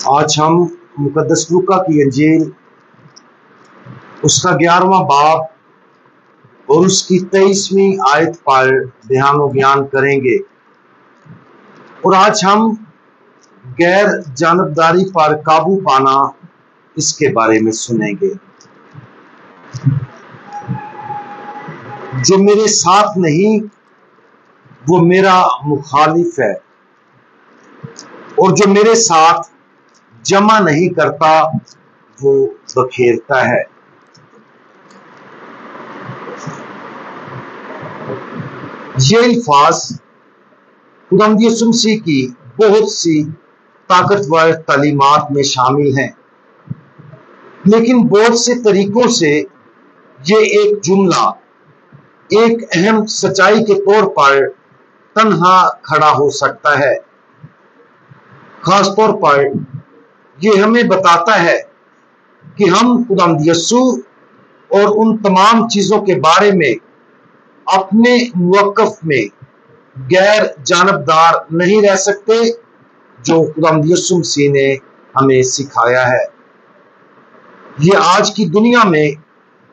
आज हम मुकद्दस लूका की इंजील उसका 11वां बाब और उसकी 23वीं आयत पर ध्यान व ज्ञान करेंगे। और आज हम गैर जानबदारी पर काबू पाना इसके बारे में सुनेंगे। जो मेरे साथ नहीं वो मेरा मुखालिफ है, और जो मेरे साथ जमा नहीं करता वो बखेरता है। ये अल्फाज खुदावंद यीशु मसीह की बहुत सी ताकतवर तालीमात में शामिल हैं, लेकिन बहुत से तरीकों से ये एक जुमला एक अहम सच्चाई के तौर पर तन्हा खड़ा हो सकता है। खास तौर पर यह हमें बताता है कि हम खुदावंद यीशु और उन तमाम चीजों के बारे में अपने मुवक्कफ में गैर जानबदार नहीं रह सकते जो खुदावंद यीशु मसीह ने हमें सिखाया है। ये आज की दुनिया में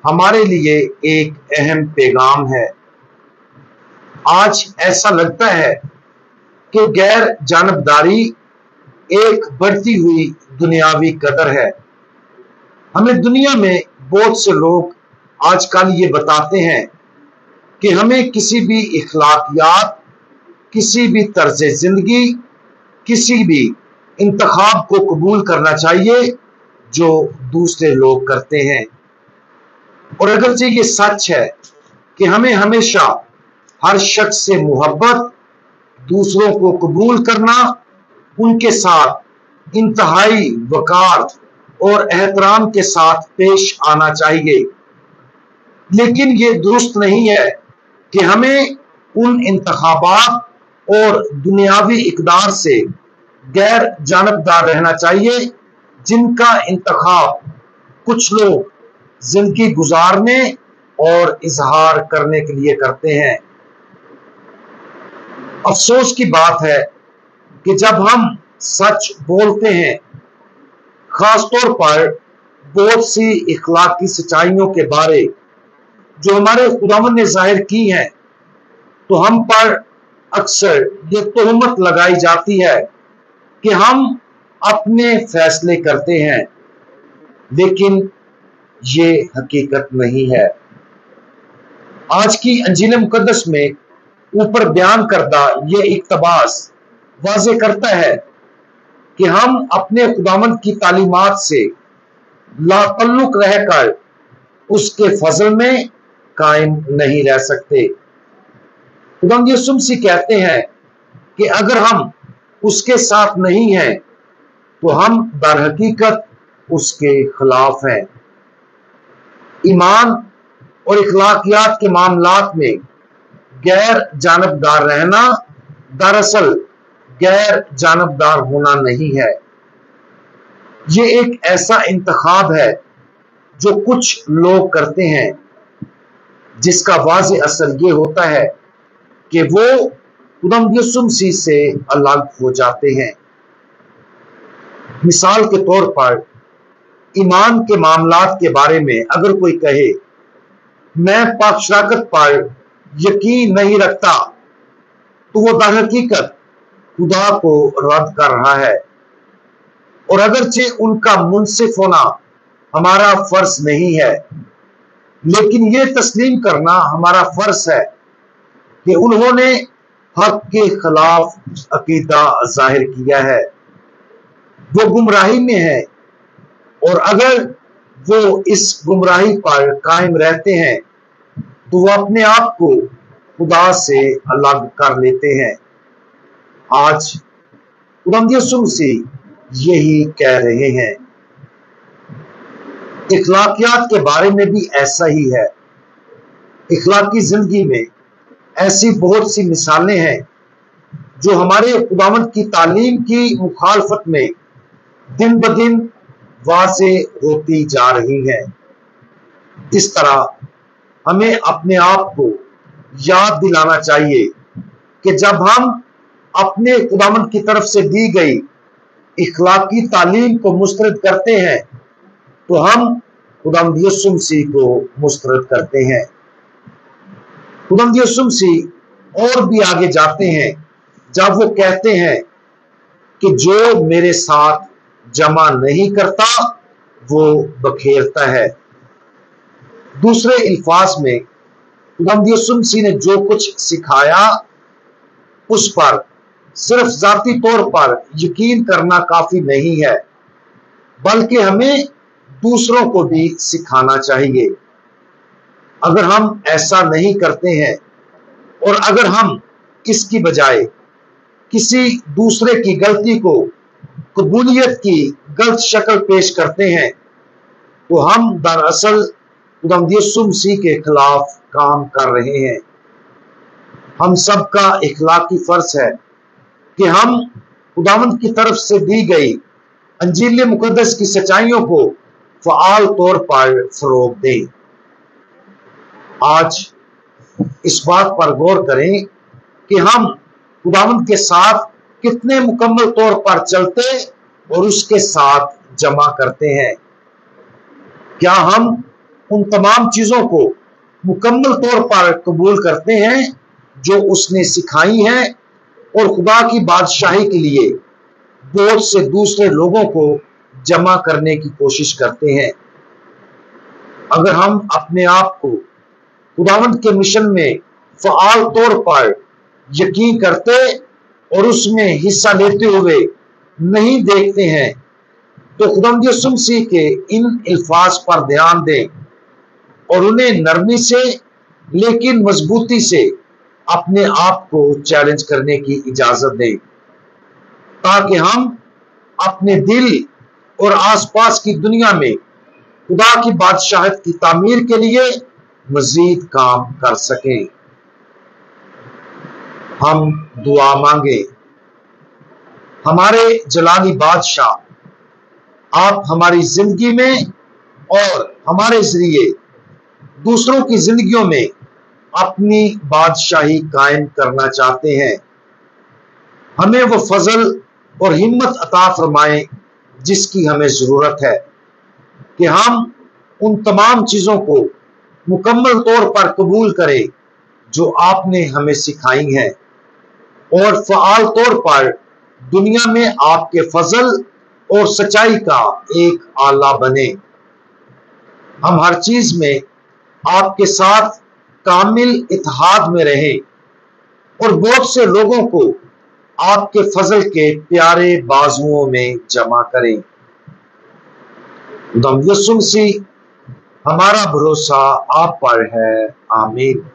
हमारे लिए एक अहम पैगाम है। आज ऐसा लगता है कि गैर जानबदारी एक बढ़ती हुई दुनियावी कदर है। हमें दुनिया में बहुत से लोग आजकल ये बताते हैं कि हमें किसी भी इखलाकियात, किसी भी तर्ज जिंदगी, किसी भी इंतखाब को कबूल करना चाहिए जो दूसरे लोग करते हैं। और अगरचे ये सच है कि हमें हमेशा हर शख्स से मोहब्बत, दूसरों को कबूल करना, उनके साथ इंतहाई वकार और एहतराम के साथ पेश आना चाहिए, लेकिन ये दुरुस्त नहीं है कि हमें उन इंतखाबात और दुनियावी इकदार से गैर जानबदार रहना चाहिए जिनका इंतखाब कुछ लोग जिंदगी गुजारने और इजहार करने के लिए करते हैं। अफसोस की बात है कि जब हम सच बोलते हैं, खास तौर पर बहुत सी इखलाकी सच्चाइयों के बारे जो हमारे खुदावंद ने जाहिर की हैं, तो हम पर अक्सर ये तोहमत लगाई जाती है कि हम अपने फैसले करते हैं, लेकिन ये हकीकत नहीं है। आज की अंजील मुकद्दस में ऊपर बयान करदा ये इक्तबास वाज़े करता है कि हम अपने खुदावंद की तालीमात से लातल्लुक रहकर उसके फजल में कायम नहीं रह सकते। खुदावंद यीशु मसीह कहते हैं कि अगर हम उसके साथ नहीं हैं तो हम दर हकीकत उसके खिलाफ हैं। ईमान और इखलाकियात के मामलात में गैर जानबदार रहना दरअसल गैर जानबदार होना नहीं है। ये एक ऐसा इंतखाब है जो कुछ लोग करते हैं, जिसका वाज़े असर ये होता है कि वो खुदावंद यीशु मसीह से अलग हो जाते हैं। मिसाल के तौर पर ईमान के मामलात के बारे में अगर कोई कहे मैं पाक शराकत पर यकीन नहीं रखता, तो वो दर हकीकत खुदा को रद्द कर रहा है। और अगरचे उनका मुंसिफ होना हमारा फर्ज नहीं है, लेकिन ये तस्लीम करना हमारा फर्ज है कि उन्होंने हक के खिलाफ अकीदा जाहिर किया है, वो गुमराही में है, और अगर वो इस गुमराही पर कायम रहते हैं तो वो अपने आप को खुदा से अलग कर लेते हैं। आज खुदावंद यीशु मसीह यही कह रहे हैं। इखलाकियात के बारे में भी ऐसा ही है। इखलाकी जिंदगी में ऐसी बहुत सी मिसालें हैं जो हमारे खुदावंद की तालीम की मुखालफत में दिन ब दिन वाज़े होती जा रही है। इस तरह हमें अपने आप को याद दिलाना चाहिए कि जब हम अपने खुदावंद की तरफ से दी गई इखलाकी तालीम को मुस्तरद करते हैं तो हम खुदावंद यीशु मसीह को मुस्तरद करते हैं। खुदावंद यीशु मसीह और भी आगे जाते हैं जब वो कहते हैं कि जो मेरे साथ जमा नहीं करता वो बखेरता है। दूसरे अल्फाज में खुदावंद यीशु मसीह ने जो कुछ सिखाया उस पर सिर्फ जाती तौर पर यकीन करना काफी नहीं है, बल्कि हमें दूसरों को भी सिखाना चाहिए। अगर हम ऐसा नहीं करते हैं और अगर हम इसकी बजाय किसी दूसरे की गलती को कबूलियत की गलत शक्ल पेश करते हैं तो हम दरअसल खुदावंद यीशु मसीह के खिलाफ काम कर रहे हैं। हम सबका इखलाकी फर्ज है कि हम खुदावंद की तरफ से दी गई अंजील मुकद्दस की सच्चाइयों को फ़आल तौर पर फरोग दें। आज इस बात पर गौर करें कि हम खुदावंद के साथ कितने मुकम्मल तौर पर चलते और उसके साथ जमा करते हैं। क्या हम उन तमाम चीजों को मुकम्मल तौर पर कबूल करते हैं जो उसने सिखाई हैं और खुदा की बादशाही के लिए बहुत से दूसरे लोगों को जमा करने की कोशिश करते हैं? अगर हम अपने आप को खुदावंद के मिशन में फ़आल तौर पर यकीन करते और उसमें हिस्सा लेते हुए नहीं देखते हैं तो खुदावंद यीशु मसीह के इन अल्फाज पर ध्यान दें और उन्हें नरमी से लेकिन मजबूती से अपने आप को चैलेंज करने की इजाजत दें, ताकि हम अपने दिल और आसपास की दुनिया में खुदा की बादशाहत की तामीर के लिए मजीद काम कर सकें। हम दुआ मांगे। हमारे जलाली बादशाह, आप हमारी जिंदगी में और हमारे जरिए दूसरों की जिंदगियों में अपनी बादशाही कायम करना चाहते हैं। हमें वो फजल और हिम्मत अता फरमाएं जिसकी हमें जरूरत है कि हम उन तमाम चीजों को मुकम्मल तौर पर कबूल करें जो आपने हमें सिखाई हैं और फ़आल तौर पर दुनिया में आपके फजल और सच्चाई का एक आला बने। हम हर चीज में आपके साथ कामिल इत्तेहाद में रहें और बहुत से लोगों को आपके फजल के प्यारे बाजुओं में जमा करें। खुदावंद यीशु मसीह, हमारा भरोसा आप पर है। आमीन।